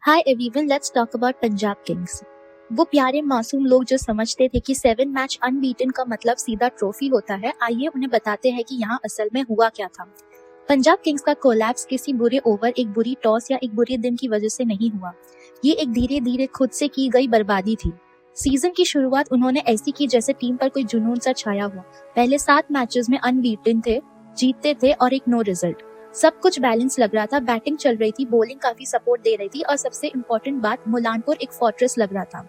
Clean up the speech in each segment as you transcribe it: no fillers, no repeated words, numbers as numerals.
Hi everyone, let's talk about Punjab Kings. वो प्यारे मासूम लोग जो समझते थे कि 7 मैच अनबीटन का मतलब सीधा ट्रॉफी होता है, आइए उन्हें बताते हैं कि यहाँ असल में हुआ क्या था। पंजाब किंग्स का कोलैप्स किसी बुरे ओवर, एक बुरी टॉस या एक बुरे दिन की वजह से नहीं हुआ। ये एक धीरे धीरे खुद से की गई बर्बादी थी। सीजन की शुरुआत उन्होंने ऐसी की जैसे टीम पर कोई जुनून सा छाया हुआ। पहले 7 मैचेस में अनबीटन थे, जीतते थे और एक नो रिजल्ट। सब कुछ बैलेंस लग रहा था, बैटिंग चल रही थी, बॉलिंग काफी सपोर्ट दे रही थी और सबसे इम्पोर्टेंट बात, मुलानपुर एक फोर्ट्रेस लग रहा था।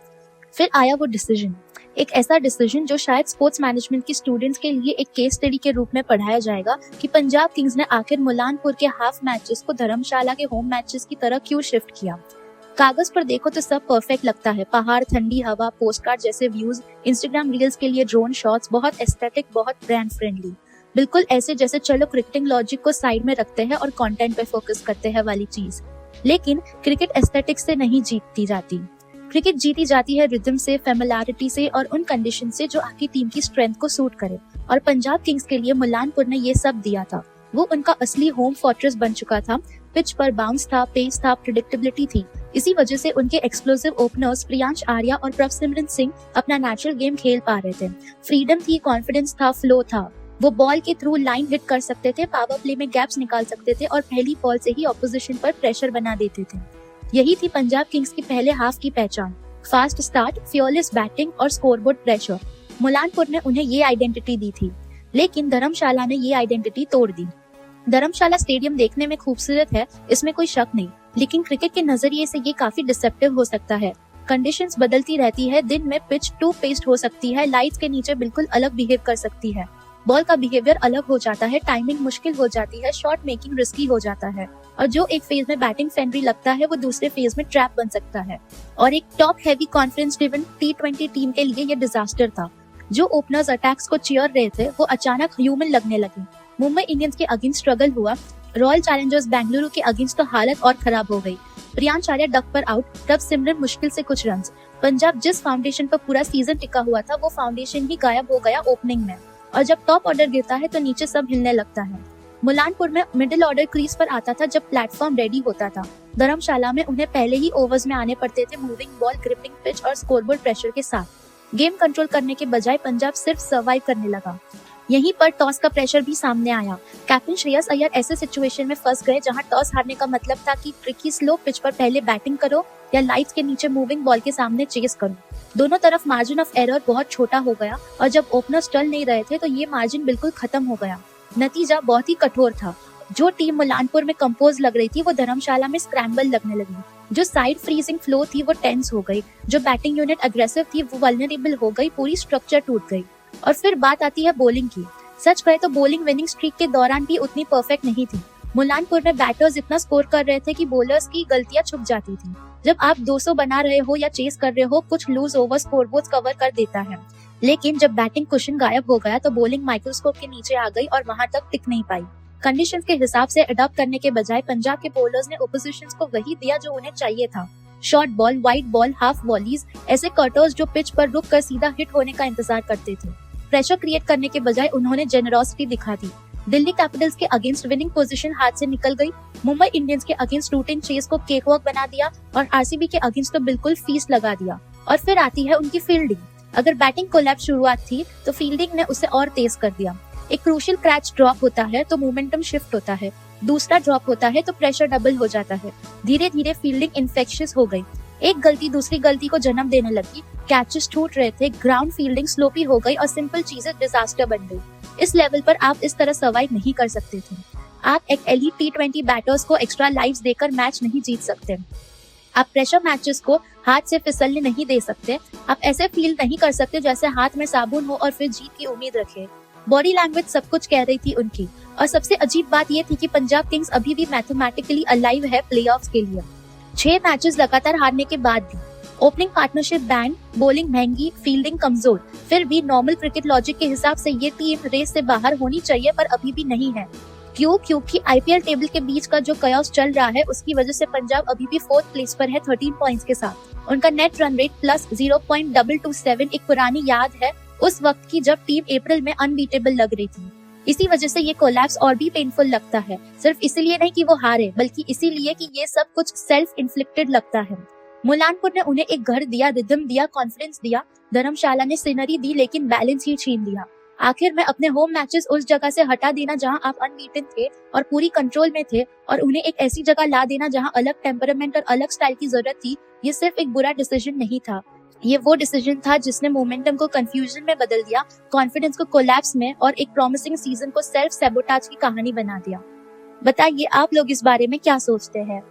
फिर आया वो डिसीजन, एक ऐसा डिसीजन जो शायद स्पोर्ट्स मैनेजमेंट के स्टूडेंट्स के लिए एक केस स्टडी के रूप में पढ़ाया जाएगा कि पंजाब किंग्स ने आखिर मुलानपुर के हाफ मैचेस को धर्मशाला के होम मैचेस की तरह क्यों शिफ्ट किया। कागज पर देखो तो सब परफेक्ट लगता है, पहाड़, ठंडी हवा, पोस्टकार्ड जैसे व्यूज, इंस्टाग्राम रील्स के लिए ड्रोन शॉट्स, बहुत एस्थेटिक, बहुत ब्रांड फ्रेंडली, बिल्कुल ऐसे जैसे चलो क्रिकेटिंग लॉजिक को साइड में रखते हैं और कंटेंट पे फोकस करते हैं वाली चीज। लेकिन क्रिकेट एस्थेटिक्स से नहीं जीती जाती। क्रिकेट जीती जाती है रिदम से, फेमिलियरिटी से और उन कंडीशन से जो आपकी टीम की स्ट्रेंथ को सूट करे। और पंजाब किंग्स के लिए मुलानपुर ने ये सब दिया था। वो उनका असली होम फोर्ट्रेस बन चुका था। पिच पर बाउंस था, पेस था, प्रेडिक्टेबिलिटी थी। इसी वजह से उनके एक्सप्लोसिव ओपनर्स प्रियांश आर्या और प्रभसिमरन सिंह अपना नेचुरल गेम खेल पा रहे थे। फ्रीडम थी, कॉन्फिडेंस था, फ्लो था। वो बॉल के थ्रू लाइन हिट कर सकते थे, पावर प्ले में गैप्स निकाल सकते थे और पहली बॉल से ही ऑपोजिशन पर प्रेशर बना देते थे। यही थी पंजाब किंग्स की पहले हाफ की पहचान, फास्ट स्टार्ट, फियरलेस बैटिंग और स्कोरबोर्ड प्रेशर। मुलानपुर ने उन्हें ये आइडेंटिटी दी थी, लेकिन धर्मशाला ने ये आइडेंटिटी तोड़ दी। धर्मशाला स्टेडियम देखने में खूबसूरत है, इसमें कोई शक नहीं, लेकिन क्रिकेट के नजरिए से ये काफी डिसेप्टिव हो सकता है। कंडीशंस बदलती रहती है, दिन में पिच टू पेस्ट हो सकती है, लाइट्स के नीचे बिल्कुल अलग बिहेव कर सकती है, बॉल का बिहेवियर अलग हो जाता है, टाइमिंग मुश्किल हो जाती है, शॉट मेकिंग रिस्की हो जाता है और जो एक फेज में बैटिंग फ्रेंडली लगता है वो दूसरे फेज में ट्रैप बन सकता है। और एक top heavy confidence driven T20 team के लिए ये डिजास्टर था। जो ओपनर्स अटैक्स को चीयर रहे थे वो अचानक ह्यूमन लगने लगे। मुंबई इंडियंस के अगेंस्ट स्ट्रगल हुआ, रॉयल चैलेंजर्स बेंगलुरु के अगेंस्ट तो हालत और खराब हो गई। प्रियांश आर्या डक पर आउट, प्रभसिमरन मुश्किल से कुछ रन्स। पंजाब जिस फाउंडेशन पर पूरा सीजन टिका हुआ था वो फाउंडेशन ही गायब हो गया ओपनिंग में। और जब टॉप ऑर्डर गिरता है तो नीचे सब हिलने लगता है। मुलानपुर में मिडिल ऑर्डर क्रीज पर आता था जब प्लेटफॉर्म रेडी होता था। धर्मशाला में उन्हें पहले ही ओवर्स में आने पड़ते थे, मूविंग बॉल, ग्रिपिंग पिच और स्कोरबोर्ड प्रेशर के साथ। गेम कंट्रोल करने के बजाय पंजाब सिर्फ सर्वाइव करने लगा। यहीं पर टॉस का प्रेशर भी सामने आया। कैप्टन श्रेयस अय्यर ऐसे सिचुएशन में फंस गए जहां टॉस हारने का मतलब था कि ट्रिकी स्लो पिच पर पहले बैटिंग करो या लाइट्स के नीचे मूविंग बॉल के सामने चेस करो। दोनों तरफ मार्जिन ऑफ एरर बहुत छोटा हो गया और जब ओपनर्स टल नहीं रहे थे तो ये मार्जिन बिल्कुल खत्म हो गया। नतीजा बहुत ही कठोर था। जो टीम मुलानपुर में कंपोज लग रही थी वो धर्मशाला में स्क्रैम्बल लगने लगी। जो साइड फ्रीजिंग फ्लो थी वो टेंस हो गई। जो बैटिंग यूनिट अग्रेसिव थी वो वल्नरेबल हो गई, पूरी स्ट्रक्चर टूट गई। और फिर बात आती है बॉलिंग की। सच कहे तो बॉलिंग विनिंग स्ट्रीक के दौरान भी उतनी परफेक्ट नहीं थी। मुलानपुर में बैटर्स इतना स्कोर कर रहे थे कि बॉलर्स की गलतियां छुप जाती थी। जब आप 200 बना रहे हो या चेस कर रहे हो, कुछ लूज ओवर स्कोरबोर्ड कवर कर देता है। लेकिन जब बैटिंग कुशन गायब हो गया तो बॉलिंग माइक्रोस्कोप के नीचे आ गई और वहां तक टिक नहीं पाई। कंडीशंस के हिसाब से अडॉप्ट करने के बजाय पंजाब के बॉलर्स ने ओपोजिशंस को वही दिया जो उन्हें चाहिए था। Short ball, wide ball, half volleys, ऐसे कटर्स जो पिच पर रुक कर सीधा हिट होने का इंतजार करते थे। प्रेशर क्रिएट करने के बजाय उन्होंने जेनरोसिटी दिखा दी। दिल्ली कैपिटल्स के अगेंस्ट विनिंग पोजीशन हाथ से निकल गई। मुंबई इंडियंस के अगेंस्ट रूटीन चेस को केकवॉक बना दिया और आरसीबी के अगेंस्ट तो बिल्कुल फीस्ट लगा दिया। और फिर आती है उनकी फील्डिंग। अगर बैटिंग कोलैप्स शुरुआत थी तो फील्डिंग ने उसे और तेज कर दिया। एक क्रूशियल कैच ड्रॉप होता है तो मोमेंटम शिफ्ट होता है, दूसरा ड्रॉप होता है तो प्रेशर डबल हो जाता है। धीरे धीरे फील्डिंग इन्फेक्शियस हो गई। एक गलती दूसरी गलती को जन्म देने लगी। कैचेस टूट रहे थे, ग्राउंड फील्डिंग स्लोपी हो गई और सिंपल चीजें डिजास्टर बन गई। इस लेवल पर आप इस तरह सर्वाइव नहीं कर सकते थे। आप एक एलीट T20 बैटर्स को एक्स्ट्रा लाइव्स देकर मैच नहीं जीत सकते। आप प्रेशर मैचेस को हाथ से फिसलने नहीं दे सकते। आप ऐसे फील नहीं कर सकते जैसे हाथ में साबुन हो और फिर जीत की उम्मीद रखे। बॉडी लैंग्वेज सब कुछ कह रही थी उनकी। और सबसे अजीब बात यह थी कि पंजाब किंग्स अभी भी मैथमेटिकली अलाइव है प्लेऑफ्स के लिए। 6 मैचेस लगातार हारने के बाद भी। ओपनिंग पार्टनरशिप बैंड, बॉलिंग महंगी, फील्डिंग कमजोर। फिर भी नॉर्मल क्रिकेट लॉजिक के हिसाब से ये टीम रेस से बाहर होनी चाहिए पर अभी भी नहीं है। क्यों? क्योंकि आईपीएल टेबल के बीच का जो कयास चल रहा है उसकी वजह से पंजाब अभी भी 4th प्लेस पर है 13 पॉइंट्स के साथ। उनका नेट रन रेट प्लस 0.227 एक पुरानी याद है, उस वक्त की जब टीम अप्रैल में अनबीटेबल लग रही थी। इसी वजह से ये कोलैप्स और भी पेनफुल लगता है, सिर्फ इसीलिए नहीं कि वो हारे, बल्कि इसीलिए कि ये सब कुछ सेल्फ इन्फ्लिक्टेड लगता है। मुलानपुर ने उन्हें एक घर दिया, रिदम दिया, कॉन्फिडेंस दिया, धर्मशाला ने सीनरी दी, लेकिन बैलेंस ही छीन लिया। आखिर में अपने होम मैचेस उस जगह से हटा देना जहां आप अनबीटन थे और पूरी कंट्रोल में थे, और उन्हें एक ऐसी जगह ला देना जहां अलग टेम्परामेंट और अलग स्टाइल की जरूरत थी, ये सिर्फ एक बुरा डिसीजन नहीं था। ये वो डिसीजन था जिसने मोमेंटम को कंफ्यूजन में बदल दिया, कॉन्फिडेंस को कोलैप्स में, और एक प्रॉमिसिंग सीजन को सेल्फ सैबोटाज की कहानी बना दिया। बताइए आप लोग इस बारे में क्या सोचते हैं।